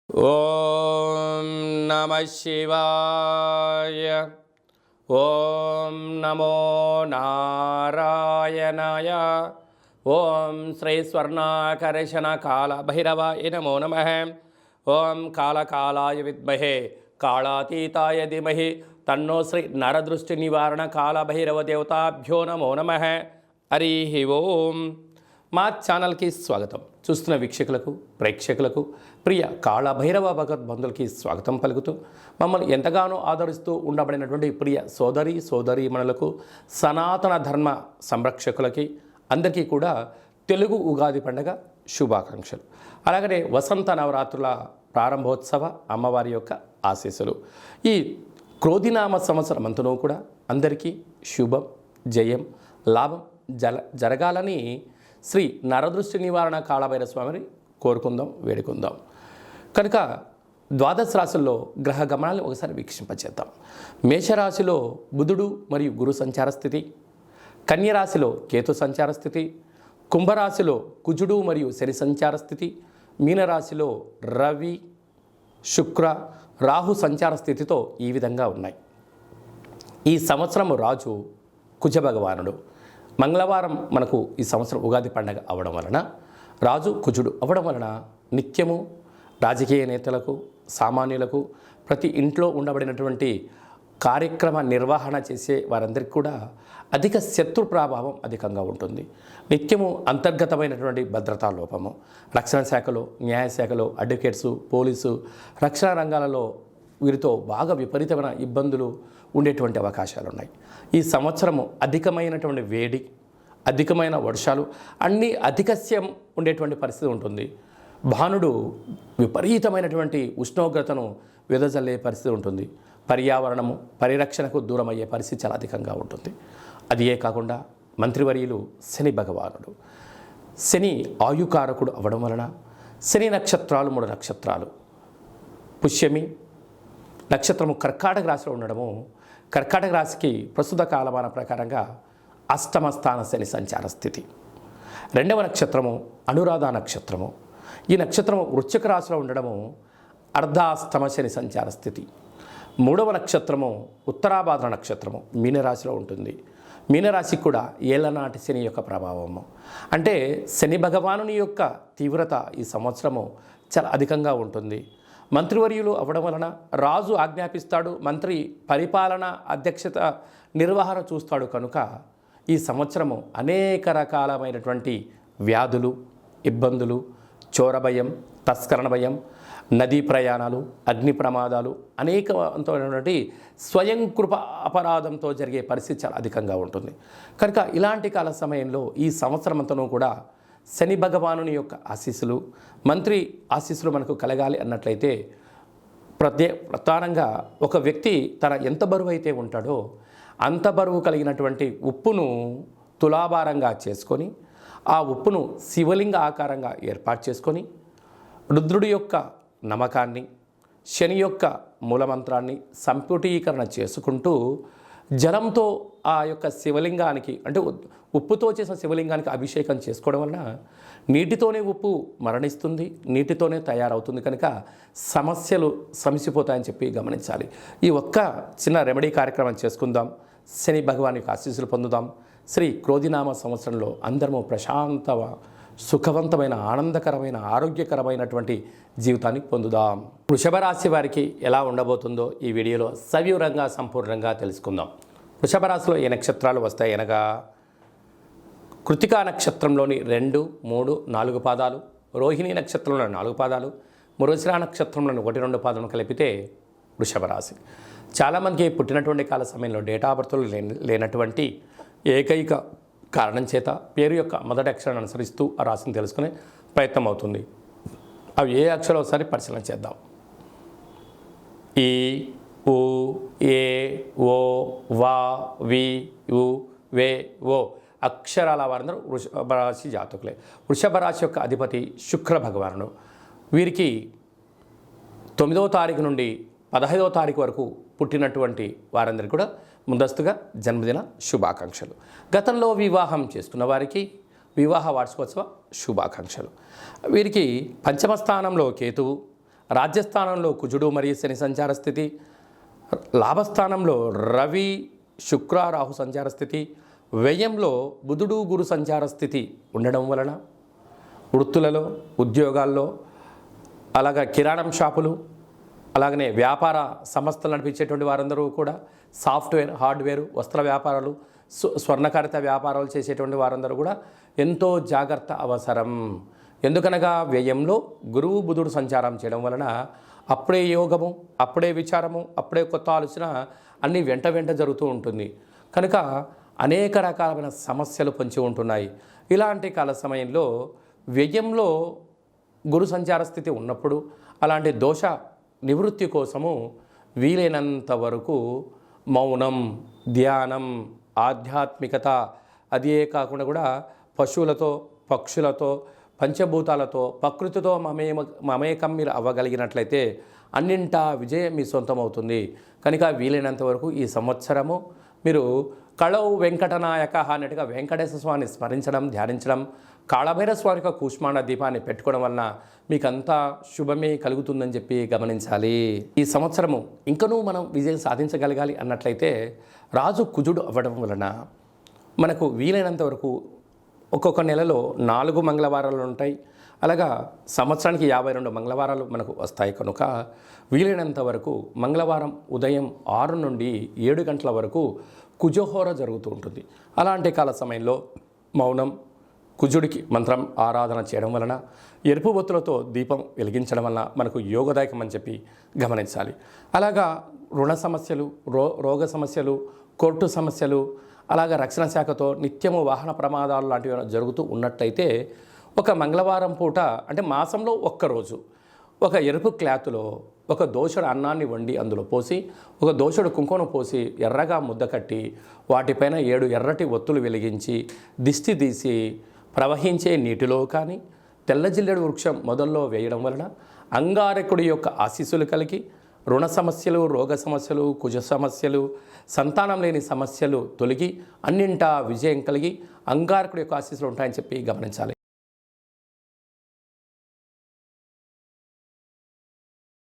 ఓం నమః శివాయ. ఓం నమో నారాయణాయ. ఓం శ్రీ స్వర్ణాకర్షణ కాల భైరవాయ నమో నమః. ఓం కాళకాలాయ విద్మహే కాళాతీతాయ ధీమహి తన్నో శ్రీ నరదృష్టి నివారణ కాల భైరవ దేవతాభ్యో నమో నమః. హరి ఓం. మా ఛానల్కి స్వాగతం. చూస్తున్న వీక్షకులకు, ప్రేక్షకులకు, ప్రియ కాళభైరవ భగవద్బంధులకి స్వాగతం పలుకుతూ మమ్మల్ని ఎంతగానో ఆదరిస్తూ ఉండబడినటువంటి ప్రియ సోదరీమణులకు, సనాతన ధర్మ సంరక్షకులకి అందరికీ కూడా తెలుగు ఉగాది పండుగ శుభాకాంక్షలు. అలాగనే వసంత నవరాత్రుల ప్రారంభోత్సవ అమ్మవారి యొక్క ఆశీస్సులు. ఈ క్రోధినామ సంవత్సరం అంతనూ కూడా అందరికీ శుభం, జయం, లాభం జరగాలని శ్రీ నరదృష్టి నివారణ కాళభైరవ స్వామిని కోరుకుందాం, వేడుకుందాం. కనుక ద్వాదశ రాశుల్లో గ్రహ గమనాలను ఒకసారి వీక్షింపచేద్దాం. మేషరాశిలో బుధుడు మరియు గురు సంచార స్థితి, కన్యరాశిలో కేతు సంచార స్థితి, కుంభరాశిలో కుజుడు మరియు శని సంచార స్థితి, మీనరాశిలో రవి, శుక్ర, రాహు సంచార స్థితితో ఈ విధంగా ఉన్నాయి. ఈ సంవత్సరం రాజు కుజ భగవానుడు. మంగళవారం మనకు ఈ సంవత్సరం ఉగాది పండగ అవ్వడం వలన, రాజు కుజుడు అవ్వడం వలన నిత్యము రాజకీయ నేతలకు, సామాన్యులకు, ప్రతి ఇంట్లో ఉండబడినటువంటి కార్యక్రమ నిర్వహణ చేసే వారందరికీ కూడా అధిక శత్రు ప్రభావం అధికంగా ఉంటుంది. నిత్యము అంతర్గతమైనటువంటి భద్రతా లోపము, రక్షణ శాఖలో, న్యాయశాఖలో, అడ్వకేట్సు, పోలీసు, రక్షణ రంగాలలో వీరితో బాగా విపరీతమైన ఇబ్బందులు ఉండేటువంటి అవకాశాలు ఉన్నాయి. ఈ సంవత్సరము అధికమైనటువంటి వేడి, అధికమైన వర్షాలు, అన్నీ అధికస్యం ఉండేటువంటి పరిస్థితి ఉంటుంది. భానుడు విపరీతమైనటువంటి ఉష్ణోగ్రతను వెదజల్లే పరిస్థితి ఉంటుంది. పర్యావరణము పరిరక్షణకు దూరం అయ్యే పరిస్థితి చాలా అధికంగా ఉంటుంది. అదియే కాకుండా మంత్రివర్యులు శని భగవానుడు. శని ఆయుకారకుడు అవ్వడం వలన శని నక్షత్రాలు 3 నక్షత్రాలు, పుష్యమి నక్షత్రము కర్కాటక రాశిలో ఉండడము, కర్కాటక రాశికి ప్రస్తుత కాలమాన ప్రకారంగా అష్టమ స్థాన శని సంచార స్థితి. 2వ నక్షత్రము అనురాధ నక్షత్రము. ఈ నక్షత్రము వృశ్చిక రాశిలో ఉండడము అర్ధాష్టమ శని సంచార స్థితి. 3వ నక్షత్రము ఉత్తరాభాద్ర నక్షత్రము మీనరాశిలో ఉంటుంది. మీనరాశికి కూడా ఏళ్ళనాటి శని యొక్క ప్రభావము. అంటే శని భగవానుని యొక్క తీవ్రత ఈ సంవత్సరము చాలా అధికంగా ఉంటుంది. మంత్రివర్యులు అవ్వడం వలన రాజు ఆజ్ఞాపిస్తాడు, మంత్రి పరిపాలన అధ్యక్షత నిర్వహణ చూస్తాడు. కనుక ఈ సంవత్సరము అనేక రకాలమైనటువంటి వ్యాధులు, ఇబ్బందులు, చోర భయం, తస్కరణ భయం, నదీ ప్రయాణాలు, అగ్ని ప్రమాదాలు, అనేకమైనటువంటి స్వయం కృప అపరాధంతో జరిగే పరిస్థితి చాలా అధికంగా ఉంటుంది. కనుక ఇలాంటి కాల సమయంలో ఈ సంవత్సరం అంతనూ కూడా శని భగవానుని యొక్క ఆశీస్సులు, మంత్రి ఆశీస్సులు మనకు కలగాలి అన్నట్లయితే ప్రధానంగా ఒక వ్యక్తి తన ఎంత బరువు అయితే ఉంటాడో అంత బరువు కలిగినటువంటి ఉప్పును తులాభారంగా చేసుకొని, ఆ ఉప్పును శివలింగ ఆకారంగా ఏర్పాటు చేసుకొని, రుద్రుడి యొక్క నమ్మకాన్ని, శని యొక్క మూలమంత్రాన్ని సంపుటీకరణ చేసుకుంటూ జలంతో ఆ యొక్క శివలింగానికి, అంటే ఉప్పుతో చేసిన శివలింగానికి అభిషేకం చేసుకోవడం వలన నీటితోనే ఉప్పు మరణిస్తుంది, నీటితోనే తయారవుతుంది. కనుక సమస్యలు సమసిపోతాయని చెప్పి గమనించాలి. ఈ ఒక్క చిన్న రెమెడీ కార్యక్రమం చేసుకుందాం. శని భగవాన్ యొక్క ఆశీస్సులు పొందుదాం. శ్రీ క్రోధినామ సంవత్సరంలో అందరము ప్రశాంత, సుఖవంతమైన, ఆనందకరమైన, ఆరోగ్యకరమైనటువంటి జీవితాన్ని పొందుదాం. వృషభ రాశి వారికి ఎలా ఉండబోతుందో ఈ వీడియోలో సవివరంగా, సంపూర్ణంగా తెలుసుకుందాం. వృషభ రాశిలో ఏ నక్షత్రాలు వస్తాయి అనగా, కృతికా నక్షత్రంలోని 2, 3, 4 పాదాలు, రోహిణి నక్షత్రంలోని 4 పాదాలు, మృగశిర నక్షత్రంలోని 1, 2 పాదాలను కలిపితే వృషభ రాశి. చాలామందికి పుట్టినటువంటి కాల సమయంలో డేటా ఆఫ్ బర్త్లు లేనటువంటి ఏకైక కారణం చేత పేరు యొక్క మొదటి అక్షరాన్ని అనుసరిస్తూ ఆ రాశిని తెలుసుకునే ప్రయత్నం అవుతుంది. అవి ఏ అక్షరాలు ఒకసారి పరిశీలన చేద్దాం. ఈ, ఉ, ఏ, ఓ, వా, వి, ఉ, వే, ఓ అక్షరాల వారందరూ వృషభ రాశి జాతకులే. వృషభ రాశి యొక్క అధిపతి శుక్ర భగవానుడు. వీరికి 9వ తారీఖు నుండి 15వ తారీఖు వరకు పుట్టినటువంటి వారందరికీ కూడా ముందస్తుగా జన్మదిన శుభాకాంక్షలు. గతంలో వివాహం చేసుకున్న వారికి వివాహ వార్షికోత్సవ శుభాకాంక్షలు. వీరికి పంచమ స్థానంలో కేతువు, రాజ్యస్థానంలో కుజుడు మరియు శని సంచార స్థితి, లాభస్థానంలో రవి శుక్ర రాహు సంచార స్థితి, వ్యయంలో బుధుడు గురు సంచార స్థితి ఉండడం వలన వృత్తులలో, ఉద్యోగాల్లో, అలాగే కిరాణం షాపులు, అలాగనే వ్యాపార సంస్థలు నడిపించేటువంటి వారందరూ కూడా సాఫ్ట్వేర్, హార్డ్వేర్, వస్త్ర వ్యాపారాలు, స్వర్ణకారిత వ్యాపారాలు చేసేటువంటి వారందరూ కూడా ఎంతో జాగ్రత్త అవసరం. ఎందుకనగా వ్యయంలో గురువు బుధుడు సంచారం చేయడం వలన అప్పుడే యోగము, అప్పుడే విచారము, అప్పుడే కొత్త ఆలోచన అన్నీ వెంట వెంట జరుగుతూ ఉంటుంది. కనుక అనేక రకాలైన సమస్యలు పొంచి ఉంటున్నాయి. ఇలాంటి కాల సమయంలో వ్యయంలో గురు సంచార స్థితి ఉన్నప్పుడు అలాంటి దోష నివృత్తి కోసము వీలైనంత వరకు మౌనం, ధ్యానం, ఆధ్యాత్మికత, అదే కాకుండా కూడా పశువులతో, పక్షులతో, పంచభూతాలతో, ప్రకృతితో మమేకం మీరు అవ్వగలిగినట్లయితే అన్నింటా విజయం మీ సొంతం అవుతుంది. కనుక వీలైనంత వరకు ఈ సంవత్సరము మీరు కళౌ వెంకటనాయక అన్నట్టుగా వెంకటేశ్వర స్వామిని స్మరించడం, ధ్యానించడం, కాళభైరవ స్వామి యొక్క కూష్మాండ దీపాన్ని పెట్టుకోవడం వలన మీకంతా శుభమే కలుగుతుందని చెప్పి గమనించాలి. ఈ సంవత్సరము ఇంకనూ మనం విజయం సాధించగలగాలి అన్నట్లయితే రాజు కుజుడు అవ్వడం వలన మనకు వీలైనంత వరకు ఒక్కొక్క నెలలో 4 మంగళవారాలు ఉంటాయి. అలాగా సంవత్సరానికి 52 మంగళవారాలు మనకు వస్తాయి. కనుక వీలైనంత వరకు మంగళవారం ఉదయం 6 నుండి 7 గంటల వరకు కుజహోర జరుగుతూ ఉంటుంది. అలాంటి కాల సమయంలో మౌనం, కుజుడికి మంత్రం ఆరాధన చేయడం వలన, ఎరుపు బొత్తులతో దీపం వెలిగించడం వలన మనకు యోగదాయకం అని చెప్పి గమనించాలి. అలాగా రుణ సమస్యలు, రోగ సమస్యలు, కోర్టు సమస్యలు, అలాగే రక్షణ శాఖతో నిత్యము వాహన ప్రమాదాలు లాంటివి జరుగుతూ ఉన్నట్లయితే ఒక మంగళవారం పూట అంటే మాసంలో ఒక్కరోజు ఒక ఎరుపు క్లాత్లో ఒక దోషుడు అన్నాన్ని వండి అందులో పోసి, ఒక దోషుడు కుంకుమ పోసి ఎర్రగా ముద్ద కట్టి వాటిపైన 7 ఎర్రటి ఒత్తులు వెలిగించి దిష్టి తీసి ప్రవహించే నీటిలో కానీ తెల్ల జిల్లెడు వృక్షం మొదల్లో వేయడం వలన అంగారకుడి యొక్క ఆశీస్సులు కలిగి రుణ సమస్యలు, రోగ సమస్యలు, కుజ సమస్యలు, సంతానం లేని సమస్యలు తొలగి అన్నింటా విజయం కలిగి అంగారకుడి యొక్క ఆశీస్సులు ఉంటాయని చెప్పి గమనించాలి.